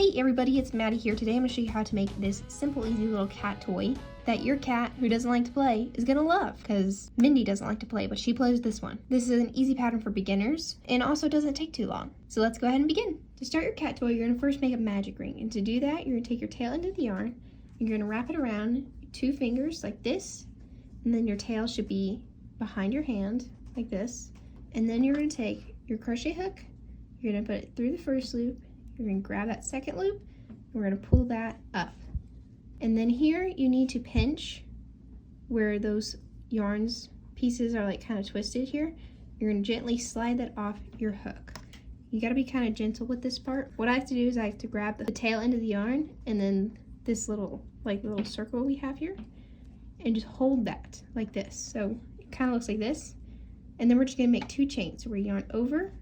Hey everybody, it's Maddie here. Today I'm going to show you how to make this simple, easy little cat toy that your cat, who doesn't like to play, is going to love, because Mindy doesn't like to play, but she plays this one. This is an easy pattern for beginners, and also doesn't take too long. So let's go ahead and begin. To start your cat toy, you're going to first make a magic ring, and to do that, you're going to take your tail end of the yarn, and you're going to wrap it around 2 fingers like this, and then your tail should be behind your hand, like this, and then you're going to take your crochet hook, you're going to put it through the first loop, you're going to grab that second loop, and we're going to pull that up. And then here you need to pinch where those yarns pieces are like kind of twisted here. You're going to gently slide that off your hook. You got to be kind of gentle with this part. What I have to do is I have to grab the tail end of the yarn and then this little circle we have here and just hold that like this. So it kind of looks like this. And then we're just going to make 2 chains. So we're yarn over,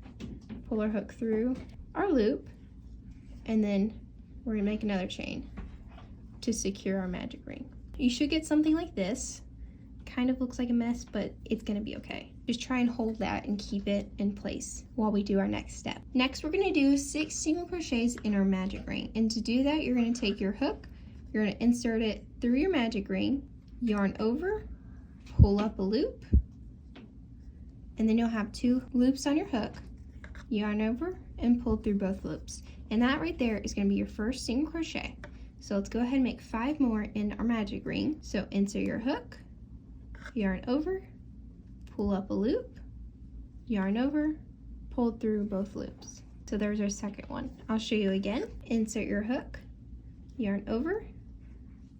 pull our hook through our loop, and then we're going to make another chain to secure our magic ring. You should get something like this. Kind of looks like a mess, but it's going to be okay. Just try and hold that and keep it in place while we do our next step. Next, we're going to do 6 single crochets in our magic ring. And to do that, you're going to take your hook, you're going to insert it through your magic ring, yarn over, pull up a loop, and then you'll have 2 loops on your hook, yarn over, and pull through both loops. And that right there is going to be your first single crochet. So let's go ahead and make 5 more in our magic ring. So insert your hook, yarn over, pull up a loop, yarn over, pull through both loops. So there's our second one. I'll show you again. Insert your hook, yarn over,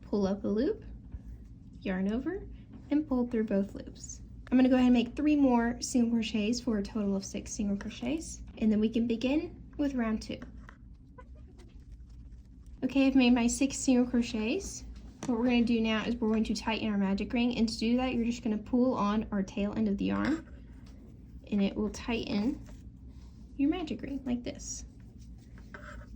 pull up a loop, yarn over, and pull through both loops. I'm going to go ahead and make 3 more single crochets for a total of 6 single crochets, and then we can begin with round 2. Okay, I've made my 6 single crochets. What we're going to do now is we're going to tighten our magic ring, and to do that you're just going to pull on our tail end of the yarn and it will tighten your magic ring like this.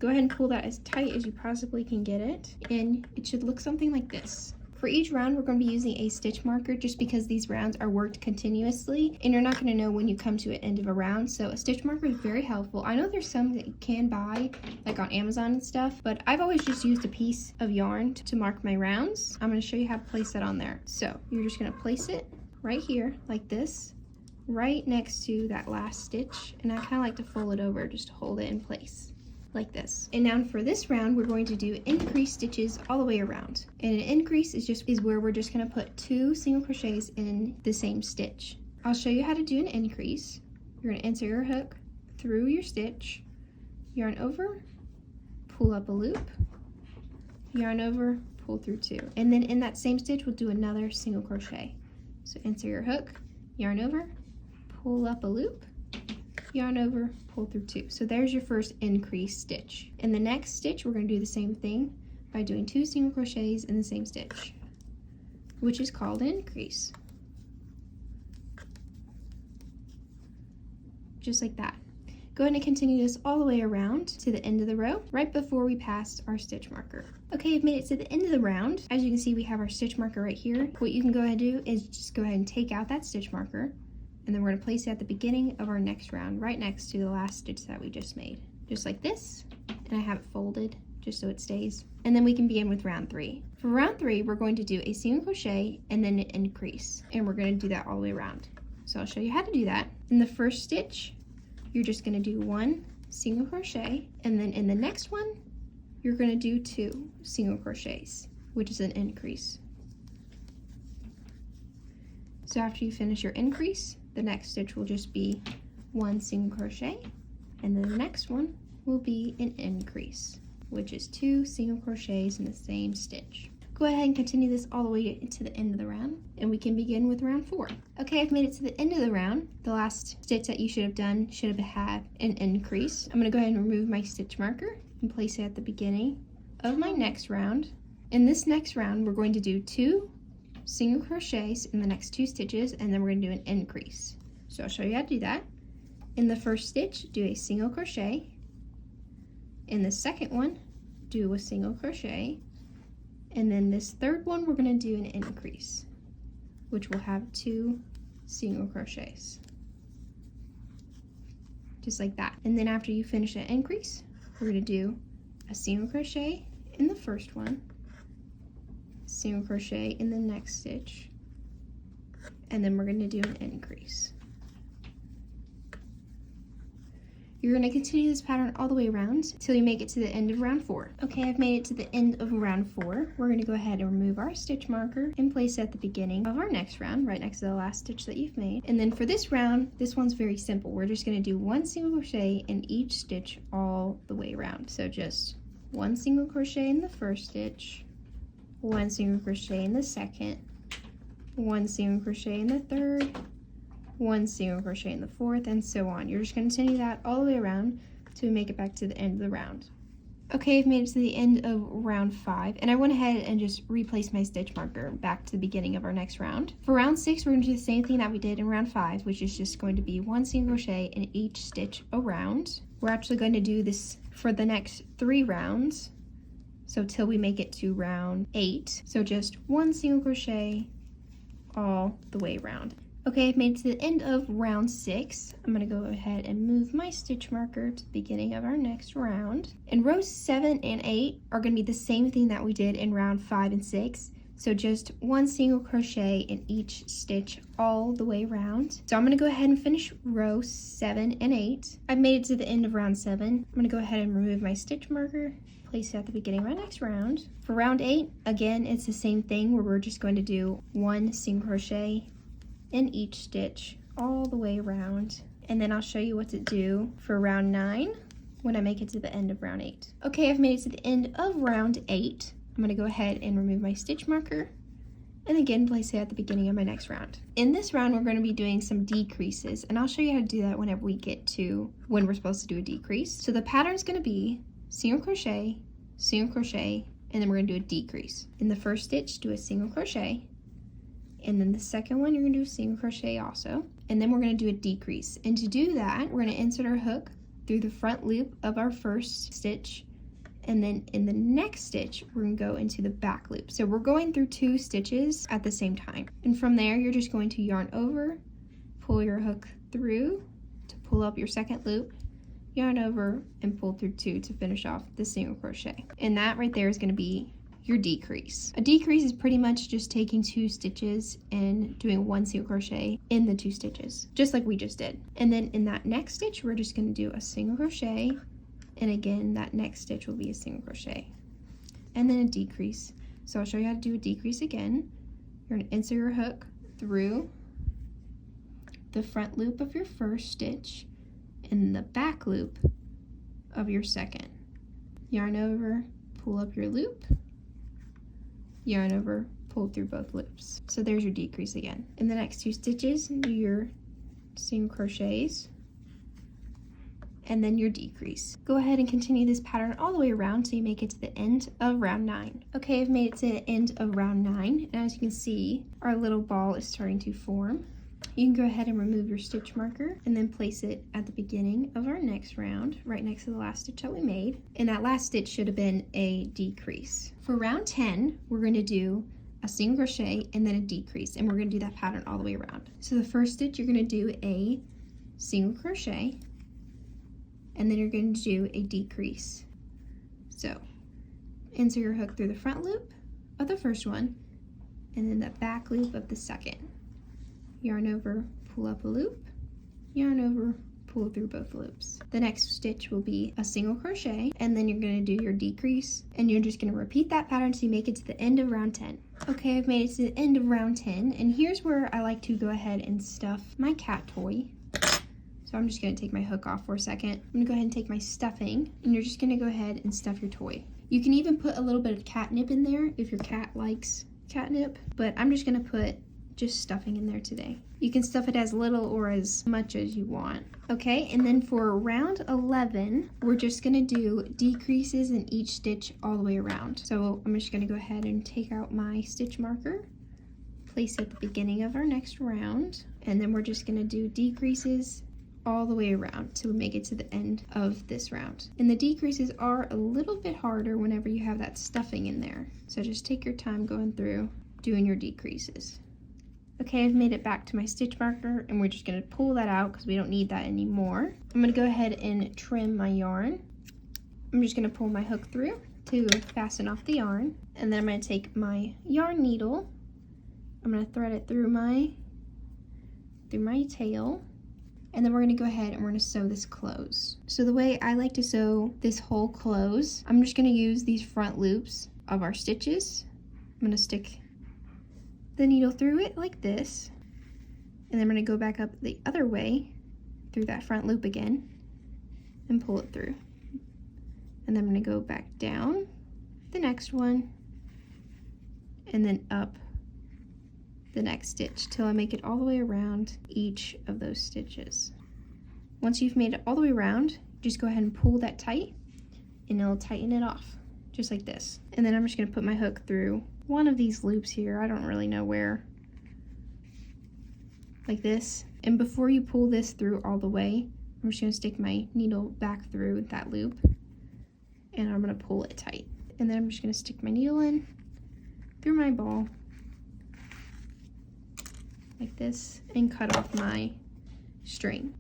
Go ahead and pull that as tight as you possibly can get it, and it should look something like this. For each round, we're going to be using a stitch marker just because these rounds are worked continuously and you're not going to know when you come to an end of a round. So a stitch marker is very helpful. I know there's some that you can buy like on Amazon and stuff, but I've always just used a piece of yarn to mark my rounds. I'm going to show you how to place that on there. So you're just going to place it right here like this, right next to that last stitch. And I kind of like to fold it over just to hold it in place, like this. And now for this round, we're going to do increase stitches all the way around. And an increase is where we're just going to put 2 single crochets in the same stitch. I'll show you how to do an increase. You're going to insert your hook through your stitch, yarn over, pull up a loop, yarn over, pull through 2. And then in that same stitch, we'll do another single crochet. So insert your hook, yarn over, pull up a loop, yarn over, pull through 2. So there's your first increase stitch. In the next stitch, we're going to do the same thing by doing 2 single crochets in the same stitch, which is called an increase. Just like that. Go ahead and continue this all the way around to the end of the row, right before we pass our stitch marker. Okay, you've made it to the end of the round. As you can see, we have our stitch marker right here. What you can go ahead and do is just go ahead and take out that stitch marker, and then we're going to place it at the beginning of our next round, right next to the last stitch that we just made. Just like this, and I have it folded just so it stays. And then we can begin with round 3. For round 3, we're going to do a single crochet and then an increase, and we're going to do that all the way around. So I'll show you how to do that. In the first stitch, you're just going to do 1 single crochet, and then in the next one, you're going to do 2 single crochets, which is an increase. So after you finish your increase, the next stitch will just be 1 single crochet, and then the next one will be an increase, which is 2 single crochets in the same stitch. Go ahead and continue this all the way to the end of the round, and we can begin with round 4. Okay, I've made it to the end of the round. The last stitch that you should have done should have had an increase. I'm going to go ahead and remove my stitch marker and place it at the beginning of my next round. In this next round, we're going to do 2 single crochets in the next 2 stitches, and then we're going to do an increase. So I'll show you how to do that. In the first stitch, do a single crochet. In the second one, do a single crochet. And then this third one, we're going to do an increase, which will have 2 single crochets. Just like that. And then after you finish an increase, we're going to do a single crochet in the first one, single crochet in the next stitch, and then we're going to do an increase. You're going to continue this pattern all the way around until you make it to the end of round 4. Okay, I've made it to the end of round 4. We're going to go ahead and remove our stitch marker and place it at the beginning of our next round, right next to the last stitch that you've made. And then for this round, this one's very simple. We're just going to do 1 single crochet in each stitch all the way around. So just 1 single crochet in the first stitch, 1 single crochet in the second, 1 single crochet in the third, 1 single crochet in the fourth, and so on. You're just going to continue that all the way around to make it back to the end of the round. Okay, I've made it to the end of round 5, and I went ahead and just replaced my stitch marker back to the beginning of our next round. For round 6, we're going to do the same thing that we did in round 5, which is just going to be 1 single crochet in each stitch around. We're actually going to do this for the next 3 rounds, so till we make it to round 8. So just 1 single crochet all the way around. Okay, I've made it to the end of round 6. I'm going to go ahead and move my stitch marker to the beginning of our next round. And rows 7 and 8 are going to be the same thing that we did in round 5 and 6. So just 1 single crochet in each stitch all the way around. So I'm going to go ahead and finish row 7 and 8. I've made it to the end of round 7. I'm going to go ahead and remove my stitch marker, place it at the beginning of my next round. For round 8, again, it's the same thing where we're just going to do 1 single crochet in each stitch all the way around, and then I'll show you what to do for round 9 when I make it to the end of round 8. Okay, I've made it to the end of round 8. I'm going to go ahead and remove my stitch marker and again place it at the beginning of my next round. In this round we're going to be doing some decreases, and I'll show you how to do that whenever we get to when we're supposed to do a decrease. So the pattern is going to be single crochet, and then we're going to do a decrease. In the first stitch, do a single crochet, and then the second one, you're going to do a single crochet also. And then we're going to do a decrease. And to do that, we're going to insert our hook through the front loop of our first stitch. And then in the next stitch, we're going to go into the back loop. So we're going through 2 stitches at the same time. And from there, you're just going to yarn over, pull your hook through to pull up your second loop, yarn over, and pull through 2 to finish off the single crochet. And that right there is going to be your decrease. A decrease is pretty much just taking 2 stitches and doing 1 single crochet in the 2 stitches, just like we just did. And then in that next stitch, we're just going to do a single crochet, and again, that next stitch will be a single crochet, and then a decrease. So I'll show you how to do a decrease again. You're going to insert your hook through the front loop of your first stitch and the back loop of your second. Yarn over, pull up your loop, yarn over, pull through both loops. So there's your decrease again. In the next 2 stitches, do your single crochets and then your decrease. Go ahead and continue this pattern all the way around till you make it to the end of round 9. Okay, I've made it to the end of round 9, and as you can see, our little ball is starting to form. You can go ahead and remove your stitch marker and then place it at the beginning of our next round, right next to the last stitch that we made. And that last stitch should have been a decrease. For round 10, we're going to do a single crochet and then a decrease, and we're going to do that pattern all the way around. So the first stitch, you're going to do a single crochet, and then you're going to do a decrease. So insert your hook through the front loop of the first one, and then the back loop of the second. Yarn over, pull up a loop, yarn over, pull through both loops. The next stitch will be a single crochet, and then you're going to do your decrease, and you're just going to repeat that pattern till you make it to the end of round 10. Okay, I've made it to the end of round 10, and here's where I like to go ahead and stuff my cat toy. So I'm just going to take my hook off for a second. I'm going to go ahead and take my stuffing, and you're just going to go ahead and stuff your toy. You can even put a little bit of catnip in there if your cat likes catnip, but I'm just going to put just stuffing in there today. You can stuff it as little or as much as you want. Okay, and then for round 11, we're just gonna do decreases in each stitch all the way around. So I'm just gonna go ahead and take out my stitch marker, place it at the beginning of our next round, and then we're just gonna do decreases all the way around till we make it to the end of this round. And the decreases are a little bit harder whenever you have that stuffing in there. So just take your time going through doing your decreases. Okay, I've made it back to my stitch marker, and we're just going to pull that out because we don't need that anymore. I'm going to go ahead and trim my yarn. I'm I'm just gonna pull my hook through to fasten off the yarn. And then I'm gonna take my yarn needle. I'm gonna thread it through my tail. And then we're gonna go ahead and we're gonna sew this close. So the way I like to sew this whole close, I'm just gonna use these front loops of our stitches. I'm gonna stick the needle through it like this. And then I'm gonna go back up the other way through that front loop again and pull it through. And then I'm gonna go back down the next one and then up the next stitch till I make it all the way around each of those stitches. Once you've made it all the way around, just go ahead and pull that tight and it'll tighten it off, just like this. And then I'm just gonna put my hook through one of these loops here, I don't really know where, like this. And before you pull this through all the way, I'm just gonna stick my needle back through that loop and I'm gonna pull it tight. And then I'm just gonna stick my needle in through my ball like this and cut off my string.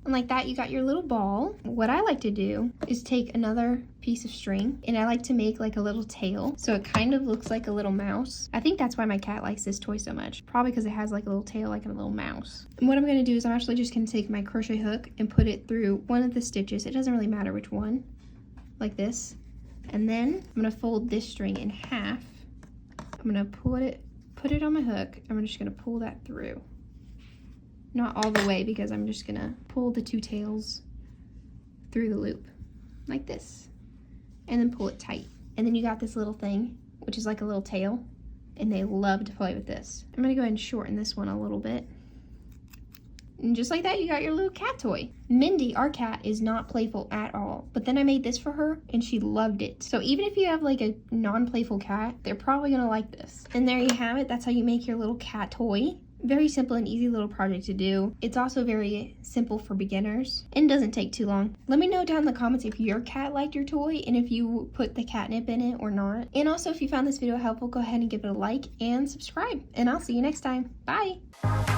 And like that, you got your little ball. What I like to do is take another piece of string and I like to make like a little tail so it kind of looks like a little mouse. I think that's why my cat likes this toy so much, probably because it has like a little tail like a little mouse. And what I'm going to do is I'm actually just going to take my crochet hook and put it through one of the stitches. It doesn't really matter which one, like this. And then I'm going to fold this string in half. I'm going to put it on my hook. I'm just going to pull that through. Not all the way because I'm just going to pull the two tails through the loop like this and then pull it tight. And then you got this little thing, which is like a little tail, and they love to play with this. I'm going to go ahead and shorten this one a little bit. And just like that, you got your little cat toy. Mindy, our cat, is not playful at all. But then I made this for her and she loved it. So even if you have like a non-playful cat, they're probably gonna like this. And there you have it. That's how you make your little cat toy. Very simple and easy little project to do. It's also very simple for beginners and doesn't take too long. Let me know down in the comments if your cat liked your toy and if you put the catnip in it or not. And also if you found this video helpful, go ahead and give it a like and subscribe. And I'll see you next time. Bye!